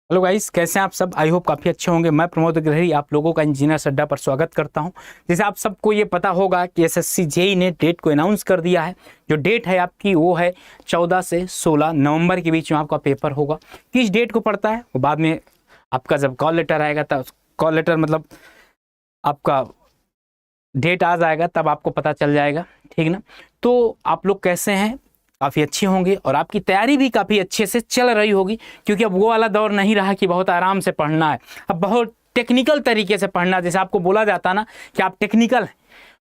Hello guys, कैसे हैं आप सब। आई होप काफ़ी अच्छे होंगे। मैं प्रमोद अग्रहरी आप लोगों का इंजीनियर अड्डा पर स्वागत करता हूं। जैसे आप सबको ये पता होगा कि एसएससी जेई ने डेट को अनाउंस कर दिया है। जो डेट है आपकी वो है 14 से 16 नवंबर के बीच में आपका पेपर होगा। किस डेट को पड़ता है वो बाद में आपका जब कॉल लेटर आएगा तब कॉल लेटर मतलब आपका डेट आ जाएगा तब आपको पता चल जाएगा, ठीक ना। तो आप लोग कैसे हैं, काफ़ी अच्छे होंगे और आपकी तैयारी भी काफ़ी अच्छे से चल रही होगी, क्योंकि अब वो वाला दौर नहीं रहा कि बहुत आराम से पढ़ना है। अब बहुत टेक्निकल तरीके से पढ़ना, जैसे आपको बोला जाता ना कि आप टेक्निकल हैं,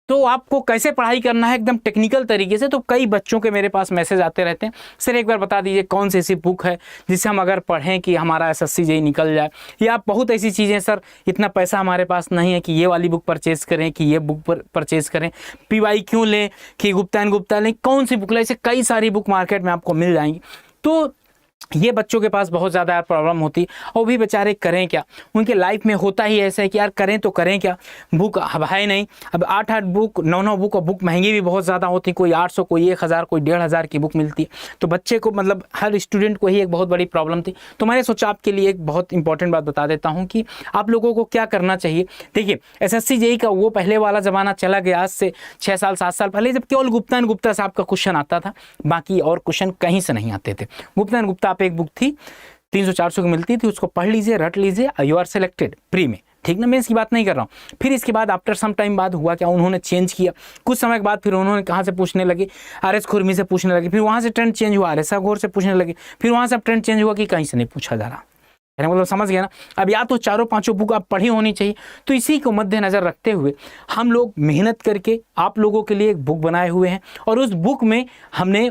तो आपको कैसे पढ़ाई करना है एकदम टेक्निकल तरीके से। तो कई बच्चों के मेरे पास मैसेज आते रहते हैं, सर एक बार बता दीजिए कौन सी ऐसी बुक है जिसे हम अगर पढ़ें कि हमारा एसएससी जेई निकल जाए, या बहुत ऐसी चीज़ें सर इतना पैसा हमारे पास नहीं है कि ये वाली बुक परचेज़ करें कि ये बुक परचेज़ करें, पीवाई क्यों लें कि गुप्ता एंड गुप्ता लें, कौन सी बुक लें। ऐसे कई सारी बुक मार्केट में आपको मिल जाएंगी। तो ये बच्चों के पास बहुत ज़्यादा प्रॉब्लम होती है और भी बेचारे करें क्या। उनके लाइफ में होता ही ऐसा है कि यार करें तो करें क्या, बुक अब है नहीं। अब 8-8 बुक 9-9 बुक, और बुक महंगी भी बहुत ज़्यादा होती, कोई 800 कोई 1000 कोई 1500 की बुक मिलती है। तो बच्चे को मतलब हर स्टूडेंट को ही एक बहुत बड़ी प्रॉब्लम थी। तो मैंने सोचा आपके लिए एक बहुत इंपॉर्टेंट बात बता देता हूँ कि आप लोगों को क्या करना चाहिए। देखिए एसएससी जेई का वो पहले वाला ज़माना चला गया, आज से 6 साल 7 साल पहले, जब केवल गुप्ता एंड गुप्ता से आपका क्वेश्चन आता था, बाकी और क्वेश्चन कहीं से नहीं आते थे। गुप्ता एंड गुप्ता आप एक बुक थी 300-400 की मिलती थी, उसको पढ़ लीजिए, रट लीजिए, यू आर सिलेक्टेड फ्री में, ठीक ना। मैं इसकी बात नहीं कर रहा हूँ। फिर इसके बाद आफ्टर सम टाइम बाद हुआ क्या, उन्होंने चेंज किया। कुछ समय के बाद फिर उन्होंने कहाँ से पूछने लगे, आरएस खुरमी से पूछने लगे, फिर वहाँ से ट्रेंड चेंज हुआ, आरएस अघोर से पूछने लगे, फिर वहाँ से अब ट्रेंड चेंज हुआ कि कहीं से नहीं पूछा जा रहा। मतलब समझ गया ना। अब या तो चारों पांचों बुक आप पढ़ी होनी चाहिए। तो इसी को मद्देनजर रखते हुए हम लोग मेहनत करके आप लोगों के लिए एक बुक बनाए हुए हैं, और उस बुक में हमने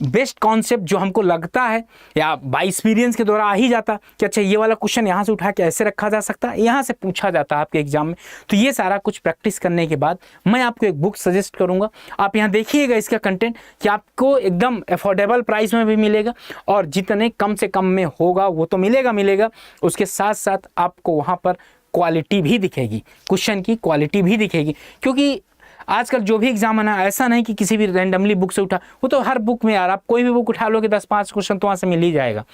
बेस्ट कॉन्सेप्ट जो हमको लगता है या बाई एक्सपीरियंस के द्वारा आ ही जाता कि अच्छा ये वाला क्वेश्चन यहाँ से उठा के ऐसे रखा जा सकता है, यहाँ से पूछा जाता है आपके एग्जाम में। तो ये सारा कुछ प्रैक्टिस करने के बाद मैं आपको एक बुक सजेस्ट करूँगा। आप यहाँ देखिएगा इसका कंटेंट कि आपको एकदम अफोर्डेबल प्राइस में भी मिलेगा, और जितने कम से कम में होगा वो तो मिलेगा। उसके साथ साथ आपको वहाँ पर क्वालिटी भी दिखेगी, क्वेश्चन की क्वालिटी भी दिखेगी। क्योंकि आजकल जो भी एग्जाम है ना, ऐसा नहीं कि किसी भी रैंडमली बुक से उठा, वो तो हर बुक में यार आप कोई भी बुक उठा लोगे 10-5 क्वेश्चन तो वहाँ से मिल ही जाएगा।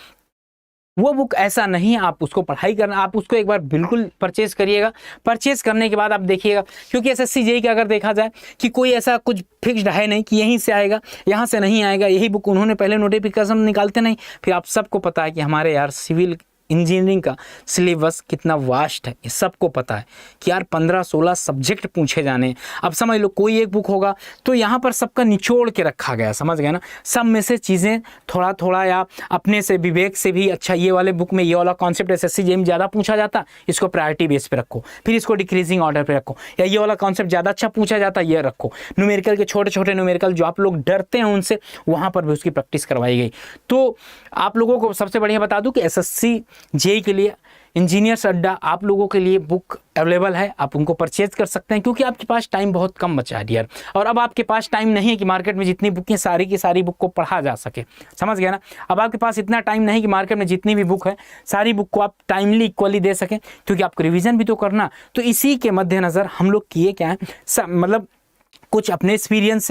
वो बुक ऐसा नहीं है, आप उसको पढ़ाई करना, आप उसको एक बार बिल्कुल परचेज करिएगा। परचेज करने के बाद आप देखिएगा, क्योंकि एसएससी जेई का अगर देखा जाए कि कोई ऐसा कुछ फिक्स्ड है नहीं कि यहीं से आएगा यहाँ से नहीं आएगा। यही बुक उन्होंने पहले नोटिफिकेशन निकालते नहीं। फिर आप सबको पता है कि हमारे यार सिविल इंजीनियरिंग का सिलेबस कितना वास्ट है, ये सबको पता है कि यार 15-16 सब्जेक्ट पूछे जाने हैं। अब समझ लो कोई एक बुक होगा तो यहाँ पर सबका निचोड़ के रखा गया, समझ गए ना। सब में से चीज़ें थोड़ा थोड़ा या अपने से विवेक से भी, अच्छा ये वाले बुक में ये वाला कॉन्सेप्ट एसएससी जेई में ज़्यादा पूछा जाता, इसको प्रायोरिटी बेस पे रखो, फिर इसको डिक्रीजिंग ऑर्डर पे रखो, या ये वाला कॉन्सेप्ट ज़्यादा अच्छा पूछा जाता ये रखो। न्यूमेरिकल के छोटे छोटे न्यूमेरिकल जो आप लोग डरते हैं उनसे, वहाँ पर भी उसकी प्रैक्टिस करवाई गई। तो आप लोगों को सबसे बढ़िया बता दूँ कि एसएससी जेई के लिए इंजीनियर्स अड्डा आप लोगों के लिए बुक अवेलेबल है, आप उनको परचेज कर सकते हैं, क्योंकि आपके पास टाइम बहुत कम बचा है डियर। और अब आपके पास टाइम नहीं है कि मार्केट में जितनी बुक हैं सारी की सारी बुक को पढ़ा जा सके, समझ गया ना। अब आपके पास इतना टाइम नहीं कि मार्केट में जितनी भी बुक है सारी बुक को आप टाइमली इक्वली दे सकें, क्योंकि आपको रिविजन भी तो करना। तो इसी के मद्देनज़र हम लोग किए क्या है, मतलब कुछ अपने एक्सपीरियंस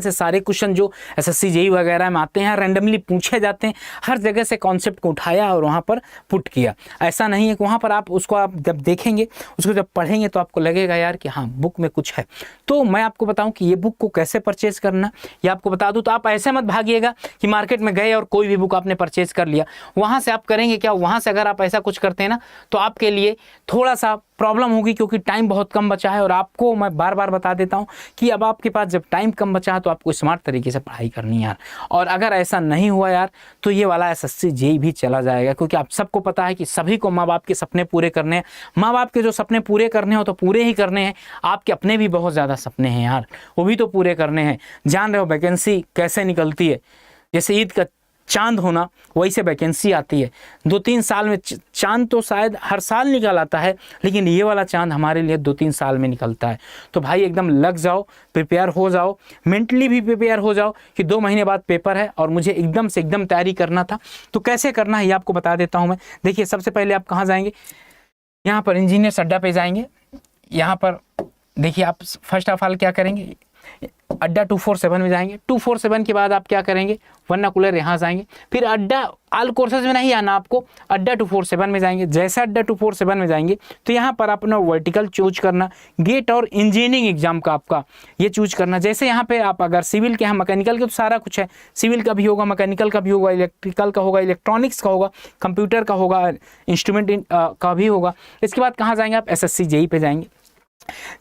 से सारे क्वेश्चन जो एसएससी जेई वगैरह में आते हैं रैंडमली पूछे जाते हैं, हर जगह से कॉन्सेप्ट को उठाया और वहाँ पर पुट किया। ऐसा नहीं है कि वहाँ पर आप उसको आप जब देखेंगे, उसको जब पढ़ेंगे तो आपको लगेगा यार कि हाँ बुक में कुछ है। तो मैं आपको बताऊँ कि ये बुक को कैसे परचेज़ करना, ये आपको बता दूँ। तो आप ऐसे मत भागिएगा कि मार्केट में गए और कोई भी बुक आपने परचेज़ कर लिया। वहाँ से आप करेंगे क्या, वहाँ से अगर आप ऐसा कुछ करते हैं ना तो आपके लिए थोड़ा सा प्रॉब्लम होगी, क्योंकि टाइम बहुत कम बचा है। और आपको मैं बार बार बता देता हूँ कि अब आपके पास जब टाइम कम बचा है तो आपको स्मार्ट तरीके से पढ़ाई करनी है यार। और अगर ऐसा नहीं हुआ यार तो ये वाला एसएससी जेई भी चला जाएगा, क्योंकि आप सबको पता है कि सभी को माँ बाप के सपने पूरे करने हैं। माँ बाप के जो सपने पूरे करने हो तो पूरे ही करने हैं, आपके अपने भी बहुत ज़्यादा सपने हैं यार, वो भी तो पूरे करने हैं। जान रहे हो वैकेंसी कैसे निकलती है, जैसे ईद का चांद होना वही से वैकेंसी आती है। 2-3 साल में चांद तो शायद हर साल निकल आता है, लेकिन ये वाला चांद हमारे लिए 2-3 साल में निकलता है। तो भाई एकदम लग जाओ, प्रिपेयर हो जाओ, मेंटली भी प्रिपेयर हो जाओ कि 2 महीने बाद पेपर है और मुझे एकदम से एकदम तैयारी करना था। तो कैसे करना है ये आपको बता देता हूँ मैं। देखिए सबसे पहले आप कहाँ जाएंगे, यहाँ पर इंजीनियर्स अड्डा पे जाएंगे। यहाँ पर देखिए आप फर्स्ट ऑफ ऑल क्या करेंगे, अड्डा 247 में जाएंगे। 247 के बाद आप क्या करेंगे, वर्नाकुलर यहाँ जाएंगे। फिर अड्डा ऑल कोर्सेज में नहीं आना आपको, अड्डा 247 में जाएंगे। जैसे अड्डा 247 में जाएंगे तो यहाँ पर अपना वर्टिकल चूज करना, गेट और इंजीनियरिंग एग्जाम का आपका ये चूज करना। जैसे यहाँ पे आप अगर सिविल के, यहाँ मैकेनिकल के तो सारा कुछ है, सिविल का भी होगा, मैकेनिकल का भी होगा, इलेक्ट्रिकल का होगा, इलेक्ट्रॉनिक्स का होगा, कंप्यूटर का होगा, इंस्ट्रूमेंट का भी होगा। इसके बाद कहाँ जाएंगे आप, एसएससी जेई पे जाएंगे।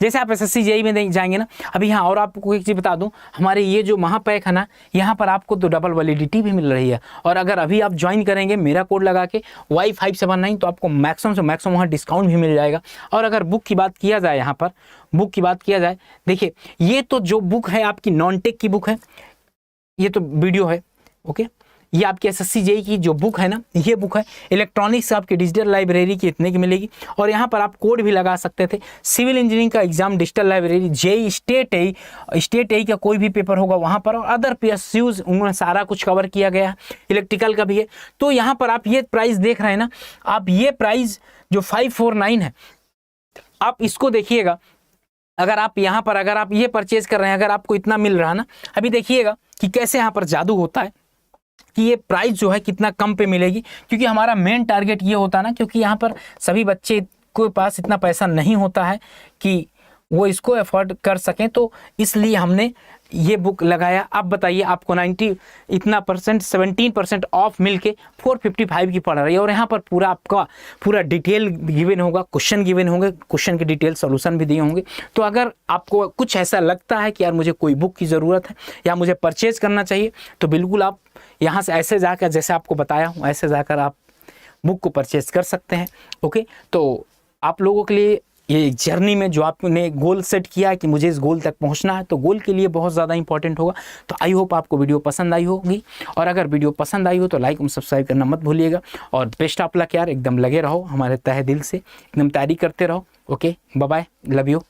जैसे आप एसएससी जेई में जाएंगे ना, अभी यहाँ और आपको एक चीज़ बता दूं, हमारे ये जो महापैक है ना, यहाँ पर आपको तो डबल वैलिडिटी भी मिल रही है। और अगर अभी आप ज्वाइन करेंगे मेरा कोड लगा के Y579 तो आपको मैक्सिमम से मैक्सिमम वहाँ डिस्काउंट भी मिल जाएगा। और अगर बुक की बात किया जाए, यहाँ पर बुक की बात किया जाए, देखिए ये तो जो बुक है आपकी नॉन टेक की बुक है, ये तो वीडियो है, ओके। ये आपकी एसएससी जेई की जो बुक है ना, ये बुक है। इलेक्ट्रॉनिक्स आपकी डिजिटल लाइब्रेरी की इतने की मिलेगी। और यहाँ पर आप कोड भी लगा सकते थे। सिविल इंजीनियरिंग का exam digital library, JE state A का कोई भी पेपर होगा वहाँ पर, और अदर पीएसयूज उन्होंने सारा कुछ कवर किया गया है। इलेक्ट्रिकल का भी है। तो यहाँ पर आप ये प्राइस देख रहे हैं ना, आप ये प्राइस जो 549 है, आप इसको देखिएगा। अगर आप यहाँ पर अगर आप ये परचेज कर रहे हैं, अगर आपको इतना मिल रहा है ना, अभी देखिएगा कि कैसे यहाँ पर जादू होता है कि ये प्राइस जो है कितना कम पे मिलेगी। क्योंकि हमारा मेन टारगेट ये होता है ना, क्योंकि यहाँ पर सभी बच्चे के पास इतना पैसा नहीं होता है कि वो इसको अफोर्ड कर सकें, तो इसलिए हमने ये बुक लगाया। आप बताइए, आपको 17% ऑफ मिलके 455 की पड़ रही है। और यहाँ पर पूरा आपका पूरा डिटेल गिवन होगा, क्वेश्चन गिवन होंगे, क्वेश्चन के डिटेल सॉल्यूशन भी दिए होंगे। तो अगर आपको कुछ ऐसा लगता है कि यार मुझे कोई बुक की ज़रूरत है या मुझे परचेज़ करना चाहिए, तो बिल्कुल आप यहाँ से ऐसे जाकर, जैसे आपको बताया हूँ, ऐसे जाकर आप बुक को परचेज़ कर सकते हैं, ओके। तो आप लोगों के लिए ये जर्नी में जो आपने गोल सेट किया है कि मुझे इस गोल तक पहुंचना है, तो गोल के लिए बहुत ज़्यादा इंपॉर्टेंट होगा। तो आई होप आपको वीडियो पसंद आई होगी। और अगर वीडियो पसंद आई हो तो लाइक और सब्सक्राइब करना मत भूलिएगा। और बेस्ट ऑफ लक यार, एकदम लगे रहो, हमारे तहे दिल से एकदम तैयारी करते रहो। Okay, bye bye, love you.